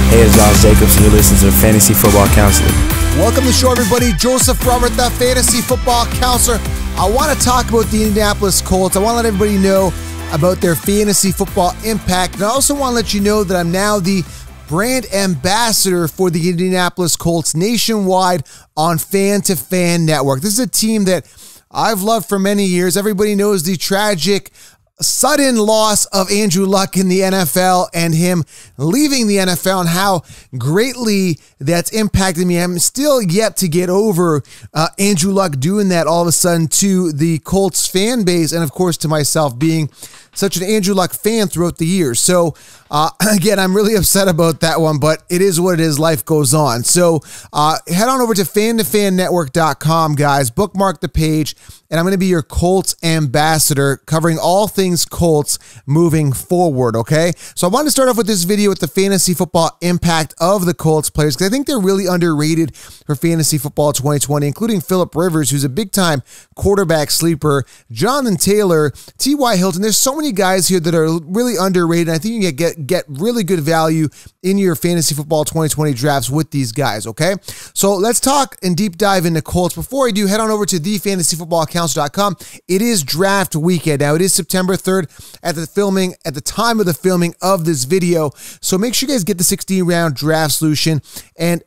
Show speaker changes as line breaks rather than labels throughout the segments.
Hey, it's Josh Jacobs, and you're listening to Fantasy Football Counselor.
Welcome to the show, everybody. Joseph Robert, the Fantasy Football Counselor. I want to talk about the Indianapolis Colts. I want to let everybody know about their fantasy football impact. And I also want to let you know that I'm now the brand ambassador for the Indianapolis Colts nationwide on Fan to Fan Network. This is a team that I've loved for many years. Everybody knows the tragic sudden loss of Andrew Luck in the NFL and him leaving the NFL and how greatly that's impacted me. I'm still yet to get over Andrew Luck doing that all of a sudden to the Colts fan base and, of course, to myself being such an Andrew Luck fan throughout the years. So, again, I'm really upset about that one, but it is what it is. Life goes on. So, head on over to fantofannetwork.com, guys. Bookmark the page, and I'm going to be your Colts ambassador covering all things Colts moving forward, okay? So, I wanted to start off with this video with the fantasy football impact of the Colts players because I think they're really underrated for fantasy football 2020, including Phillip Rivers, who's a big-time quarterback sleeper, Jonathan Taylor, TY Hilton. There's so many guys here that are really underrated. I think you can get really good value in your fantasy football 2020 drafts with these guys, okay? So let's talk and deep dive into Colts. Before I do, head on over to thefantasyfootballcounselor.com. It is draft weekend. Now, it is September 3rd at the time of the filming of this video. So make sure you guys get the 16-round draft solution and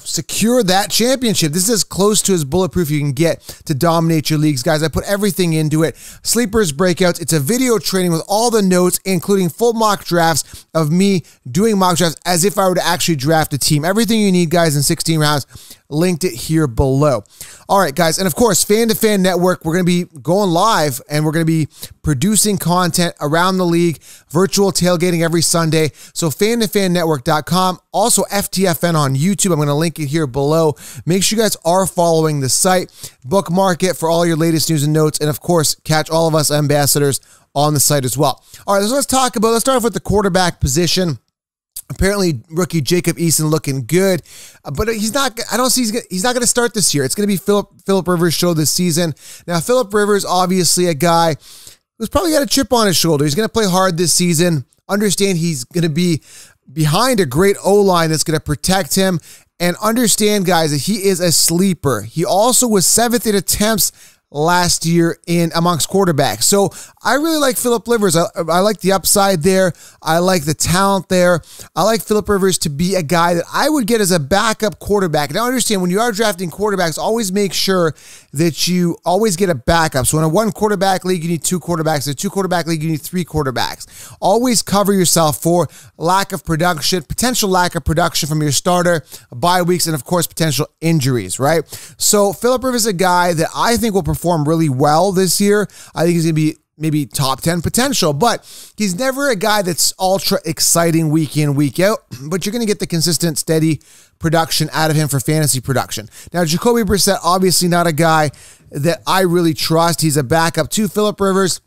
secure that championship. This is as close to as bulletproof you can get to dominate your leagues, guys. I put everything into it. Sleepers, breakouts. It's a video training with all the notes, including full mock drafts of me doing mock drafts as if I were to actually draft a team. Everything you need, guys, in 16 rounds. Linked it here below. All right, guys. And of course, Fan to Fan Network, we're going to be going live and we're going to be producing content around the league, virtual tailgating every Sunday. So fantofannetwork.com, also FTFN on YouTube. I'm going to link it here below. Make sure you guys are following the site. Bookmark it for all your latest news and notes. And of course, catch all of us ambassadors on the site as well. All right, so let's start off with the quarterback position. Apparently, rookie Jacoby Brissett looking good, but he's not. I don't see he's not going to start this year. It's going to be Phillip Rivers' show this season. Now, Phillip Rivers, obviously a guy who's probably got a chip on his shoulder. He's going to play hard this season. Understand he's going to be behind a great O-line that's going to protect him. And understand, guys, that he is a sleeper. He also was 7th in attempts last year in amongst quarterbacks. So I really like Phillip Rivers. I like the upside there. I like the talent there. I like Phillip Rivers to be a guy that I would get as a backup quarterback. Now understand, when you are drafting quarterbacks, always make sure that you always get a backup. So in a 1 quarterback league, you need 2 quarterbacks. In a 2 quarterback league, you need 3 quarterbacks. Always cover yourself for potential lack of production from your starter, bye weeks, and of course, potential injuries, right? So Phillip Rivers is a guy that I think will perform really well this year. I think he's going to be maybe top 10 potential, but he's never a guy that's ultra exciting week in, week out, but you're going to get the consistent, steady production out of him for fantasy production. Now, Jacoby Brissett, obviously not a guy that I really trust. He's a backup to Phillip Rivers,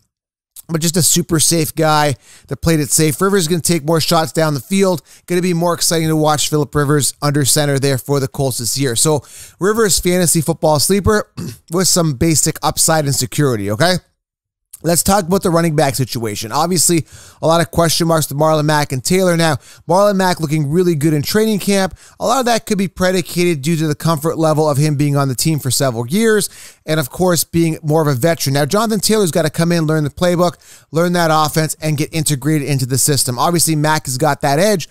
but just a super safe guy that played it safe. Rivers is going to take more shots down the field. Going to be more exciting to watch Phillip Rivers under center there for the Colts this year. So Rivers fantasy football sleeper with some basic upside and security, okay? Let's talk about the running back situation. Obviously, a lot of question marks to Marlon Mack and Taylor now. Marlon Mack looking really good in training camp. A lot of that could be predicated due to the comfort level of him being on the team for several years and, of course, being more of a veteran. Now, Jonathan Taylor's got to come in, learn the playbook, learn that offense, and get integrated into the system. Obviously, Mack has got that edge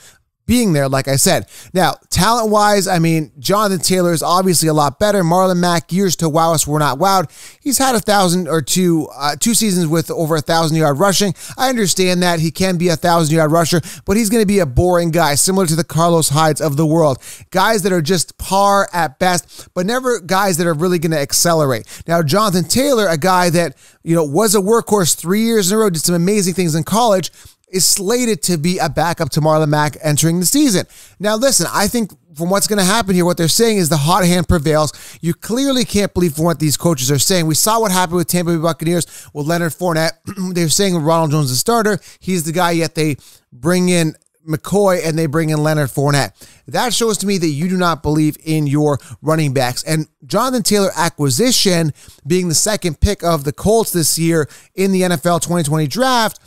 being there, like I said. Now, talent-wise, I mean, Jonathan Taylor is obviously a lot better. Marlon Mack, years to wow us, we're not wowed. He's had 1,000 or two seasons with over 1,000-yard rushing. I understand that he can be a 1,000-yard rusher, but he's going to be a boring guy, similar to the Carlos Hydes of the world. Guys that are just par at best, but never guys that are really going to accelerate. Now, Jonathan Taylor, a guy that, was a workhorse 3 years in a row, did some amazing things in college, is slated to be a backup to Marlon Mack entering the season. Now, listen, I think from what's going to happen here, what they're saying is the hot hand prevails. You clearly can't believe from what these coaches are saying. We saw what happened with Tampa Bay Buccaneers with Leonard Fournette. They're saying Ronald Jones is the starter. He's the guy, yet they bring in McCoy and they bring in Leonard Fournette. That shows to me that you do not believe in your running backs. And Jonathan Taylor acquisition, being the second pick of the Colts this year in the NFL 2020 draft,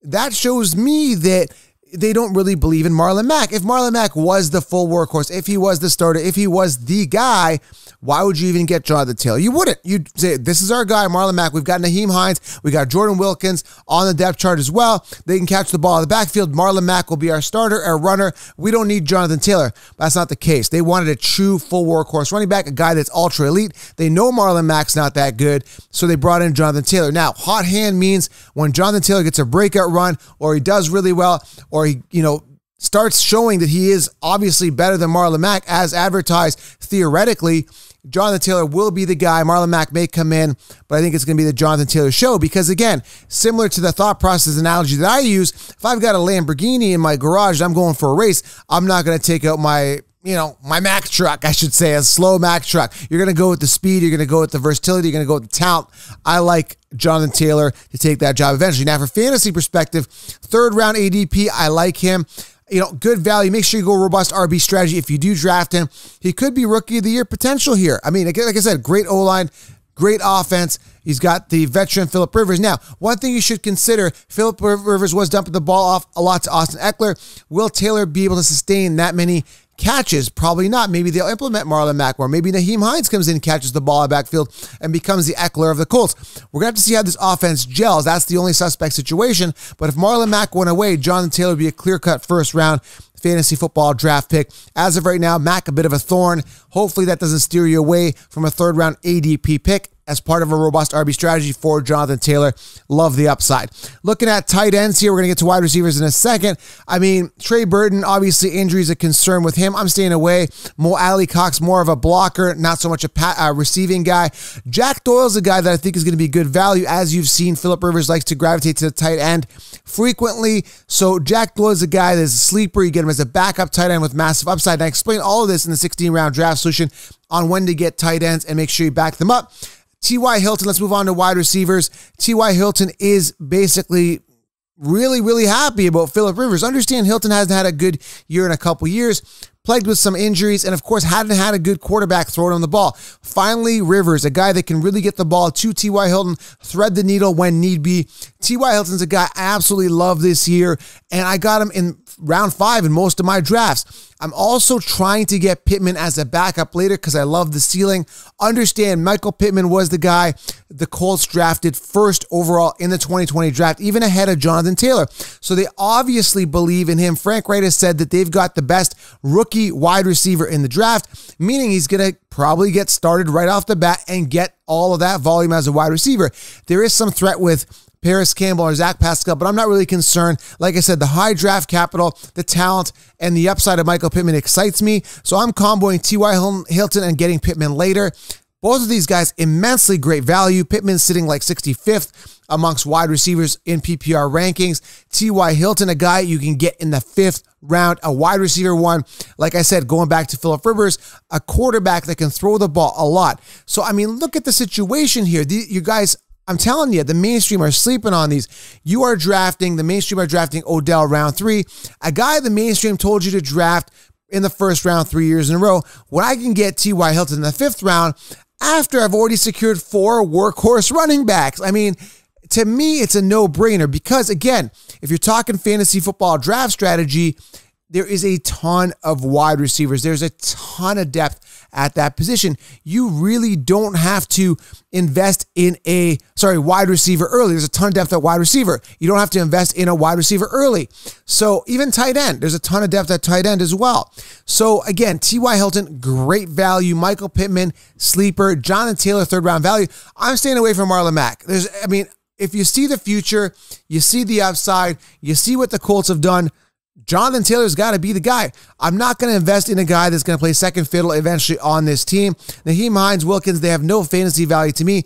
that shows me that they don't really believe in Marlon Mack. If Marlon Mack was the full workhorse, if he was the starter, if he was the guy, why would you even get Jonathan Taylor? You wouldn't. You'd say, this is our guy, Marlon Mack. We've got Nyheim Hines. We got Jordan Wilkins on the depth chart as well. They can catch the ball in the backfield. Marlon Mack will be our starter, our runner. We don't need Jonathan Taylor. But that's not the case. They wanted a true full workhorse running back, a guy that's ultra elite. They know Marlon Mack's not that good, so they brought in Jonathan Taylor. Now, hot hand means when Jonathan Taylor gets a breakout run, or he does really well, or he, starts showing that he is obviously better than Marlon Mack as advertised theoretically, Jonathan Taylor will be the guy. Marlon Mack may come in, but I think it's going to be the Jonathan Taylor show because, again, similar to the thought process analogy that I use, if I've got a Lamborghini in my garage and I'm going for a race, I'm not going to take out my Mack truck, I should say, a slow Mack truck. You're going to go with the speed. You're going to go with the versatility. You're going to go with the talent. I like Jonathan Taylor to take that job eventually. Now, for fantasy perspective, 3rd round ADP, I like him. Good value. Make sure you go robust RB strategy. If you do draft him, he could be rookie of the year potential here. I mean, like I said, great O-line, great offense. He's got the veteran Phillip Rivers. Now, one thing you should consider, Phillip Rivers was dumping the ball off a lot to Austin Eckler. Will Taylor be able to sustain that many catches? Probably not. Maybe they'll implement Marlon Mack more. Maybe Nyheim Hines comes in and catches the ball in backfield and becomes the Eckler of the Colts. We're going to have to see how this offense gels. That's the only suspect situation. But if Marlon Mack went away, Jonathan Taylor would be a clear-cut first-round fantasy football draft pick. As of right now, Mack a bit of a thorn. Hopefully that doesn't steer you away from a 3rd-round ADP pick as part of a robust RB strategy for Jonathan Taylor. Love the upside. Looking at tight ends here, we're going to get to wide receivers in a second. I mean, Trey Burton, obviously injury is a concern with him. I'm staying away. Mo Alley-Cox, more of a blocker, not so much a receiving guy. Jack Doyle's a guy that I think is going to be good value. As you've seen, Phillip Rivers likes to gravitate to the tight end frequently. So Jack Doyle is a guy that's a sleeper. You get him as a backup tight end with massive upside. And I explained all of this in the 16-round draft solution on when to get tight ends and make sure you back them up. T.Y. Hilton, let's move on to wide receivers. T.Y. Hilton is basically really, really happy about Phillip Rivers. Understand Hilton hasn't had a good year in a couple years, plagued with some injuries, and of course hadn't had a good quarterback throwing him the ball. Finally, Rivers, a guy that can really get the ball to T.Y. Hilton, thread the needle when need be. T.Y. Hilton's a guy I absolutely love this year, and I got him in round 5 in most of my drafts. I'm also trying to get Pittman as a backup later because I love the ceiling. Understand, Michael Pittman was the guy the Colts drafted first overall in the 2020 draft, even ahead of Jonathan Taylor. So they obviously believe in him. Frank Reich has said that they've got the best rookie wide receiver in the draft, meaning he's going to probably get started right off the bat and get all of that volume as a wide receiver. There is some threat with Paris Campbell or Zach Pascal, but I'm not really concerned. Like I said, the high draft capital, the talent, and the upside of Michael Pittman excites me. So I'm comboing T.Y. Hilton and getting Pittman later. Both of these guys, immensely great value. Pittman sitting like 65th amongst wide receivers in PPR rankings. T.Y. Hilton, a guy you can get in the 5th round, a wide receiver one. Like I said, going back to Phillip Rivers, a quarterback that can throw the ball a lot. So, I mean, look at the situation here. You guys, I'm telling you, the mainstream are sleeping on these. The mainstream are drafting Odell round 3. A guy the mainstream told you to draft in the 1st round 3 years in a row. When I can get T.Y. Hilton in the 5th round after I've already secured 4 workhorse running backs. I mean, to me, it's a no-brainer because, again, if you're talking fantasy football draft strategy, there is a ton of wide receivers. There's a ton of depth at that position. You really don't have to invest in wide receiver early. There's a ton of depth at wide receiver. You don't have to invest in a wide receiver early. So even tight end, there's a ton of depth at tight end as well. So again, T.Y. Hilton, great value. Michael Pittman, sleeper. Jonathan Taylor, 3rd round value. I'm staying away from Marlon Mack. If you see the future, you see the upside, you see what the Colts have done, Jonathan Taylor's got to be the guy. I'm not going to invest in a guy that's going to play second fiddle eventually on this team. Nyheim Hines, Wilkins, they have no fantasy value to me.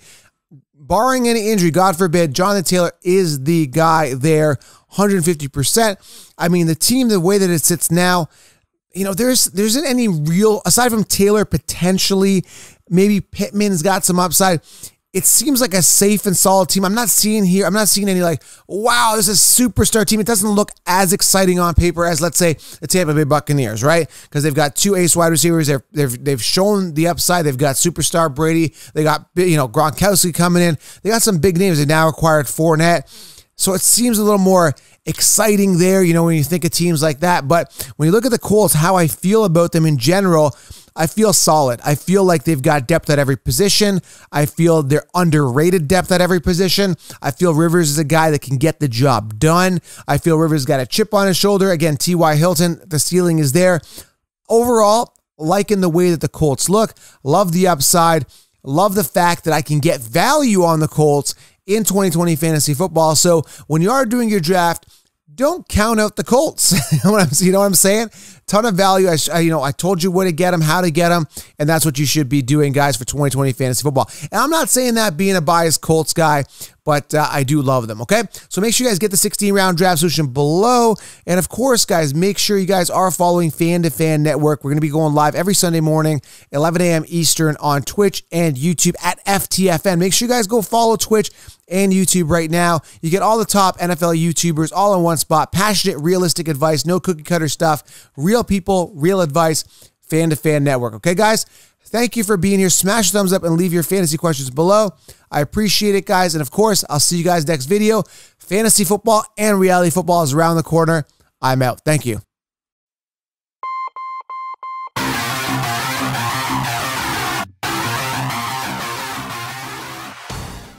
Barring any injury, God forbid, Jonathan Taylor is the guy there, 150%. I mean, the team, the way that it sits now, there isn't any real, aside from Taylor, potentially, maybe Pittman's got some upside. It seems like a safe and solid team. I'm not seeing any like, wow, this is a superstar team. It doesn't look as exciting on paper as, let's say, the Tampa Bay Buccaneers, right? Because they've got 2 ace wide receivers. They've shown the upside. They've got superstar Brady. They got Gronkowski coming in. They got some big names. They now acquired Fournette. So it seems a little more exciting there, you know, when you think of teams like that. But when you look at the Colts, how I feel about them in general, I feel solid. I feel like they've got depth at every position. I feel they're underrated depth at every position. I feel Rivers is a guy that can get the job done. I feel Rivers got a chip on his shoulder. Again, TY Hilton, the ceiling is there. Overall, liking the way that the Colts look. Love the upside. Love the fact that I can get value on the Colts in 2020 fantasy football. So when you are doing your draft, don't count out the Colts. You know what I'm saying? Ton of value. I told you where to get them, how to get them, and that's what you should be doing, guys, for 2020 fantasy football. And I'm not saying that being a biased Colts guy, but I do love them, okay? So make sure you guys get the 16-round draft solution below. And, of course, guys, make sure you guys are following Fan to Fan Network. We're going to be going live every Sunday morning, 11 a.m. Eastern on Twitch and YouTube at FTFN. Make sure you guys go follow Twitch and YouTube right now. You get all the top NFL YouTubers all in one spot. Passionate, realistic advice, no cookie cutter stuff. Real people, real advice. Fan to Fan Network. Okay, guys? Thank you for being here. Smash a thumbs up and leave your fantasy questions below. I appreciate it, guys. And, of course, I'll see you guys next video. Fantasy football and reality football is around the corner. I'm out. Thank you.